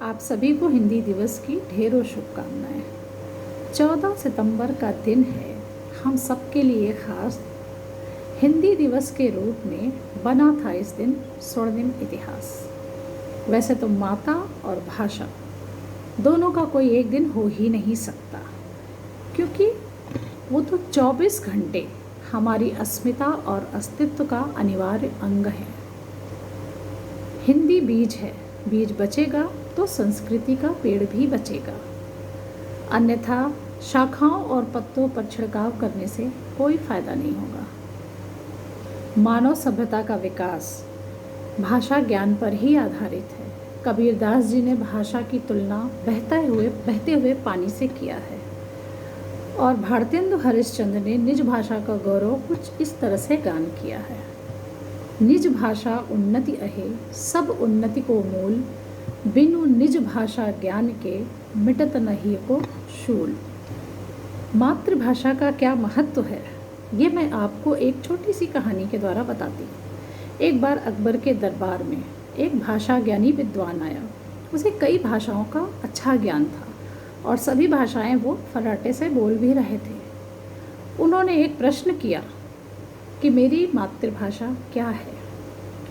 आप सभी को हिंदी दिवस की ढेरों शुभकामनाएं। 14 सितंबर का दिन है, हम सबके लिए खास हिंदी दिवस के रूप में बना था इस दिन स्वर्णिम इतिहास। वैसे तो माता और भाषा दोनों का कोई एक दिन हो ही नहीं सकता, क्योंकि वो तो 24 घंटे हमारी अस्मिता और अस्तित्व का अनिवार्य अंग है। हिंदी बीज है, बीज बचेगा तो संस्कृति का पेड़ भी बचेगा, अन्यथा शाखाओं और पत्तों पर छिड़काव करने से कोई फायदा नहीं होगा। मानव सभ्यता का विकास भाषा ज्ञान पर ही आधारित है। कबीरदास जी ने भाषा की तुलना बहते हुए पानी से किया है और भारतेंदु हरिश्चंद्र ने निज भाषा का गौरव कुछ इस तरह से गान किया है। निज भाषा उन्नति अहे, सब उन्नति को मूल, बिनु निज भाषा ज्ञान के, मिटत नहीं को शूल। मातृभाषा का क्या महत्व है, ये मैं आपको एक छोटी सी कहानी के द्वारा बताती हूँ। एक बार अकबर के दरबार में एक भाषा ज्ञानी विद्वान आया। उसे कई भाषाओं का अच्छा ज्ञान था और सभी भाषाएं वो फर्राटे से बोल भी रहे थे। उन्होंने एक प्रश्न किया कि मेरी मातृभाषा क्या है।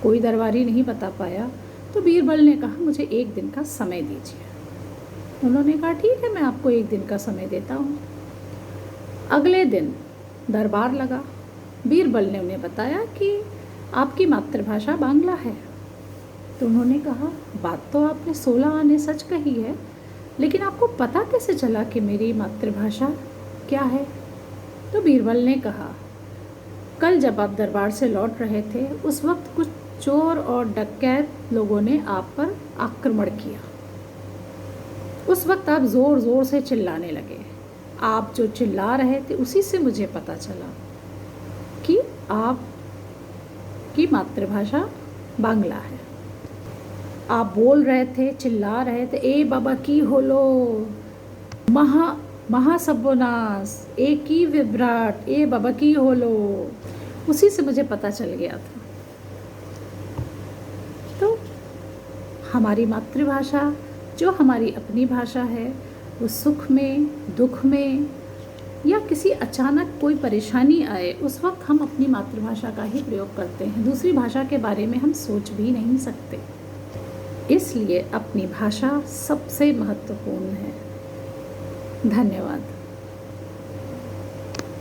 कोई दरबारी नहीं बता पाया तो बीरबल ने कहा, मुझे एक दिन का समय दीजिए। उन्होंने कहा, ठीक है, मैं आपको एक दिन का समय देता हूँ। अगले दिन दरबार लगा। बीरबल ने उन्हें बताया कि आपकी मातृभाषा बांग्ला है। तो उन्होंने कहा, बात तो आपने 16 आने सच कही है, लेकिन आपको पता कैसे चला कि मेरी मातृभाषा क्या है? तो बीरबल ने कहा, कल जब आप दरबार से लौट रहे थे, उस वक्त कुछ चोर और डकैत लोगों ने आप पर आक्रमण किया। उस वक्त आप ज़ोर ज़ोर से चिल्लाने लगे। आप जो चिल्ला रहे थे उसी से मुझे पता चला कि आपकी मातृभाषा बांग्ला है। आप बोल रहे थे, चिल्ला रहे थे, ए बाबा की होलो, महासर्वनाश, ए की विभ्राट, ए बाबा की होलो। उसी से मुझे पता चल गया था। तो हमारी मातृभाषा जो हमारी अपनी भाषा है, वो सुख में, दुख में या किसी अचानक कोई परेशानी आए, उस वक्त हम अपनी मातृभाषा का ही प्रयोग करते हैं। दूसरी भाषा के बारे में हम सोच भी नहीं सकते। इसलिए अपनी भाषा सबसे महत्वपूर्ण है। धन्यवाद।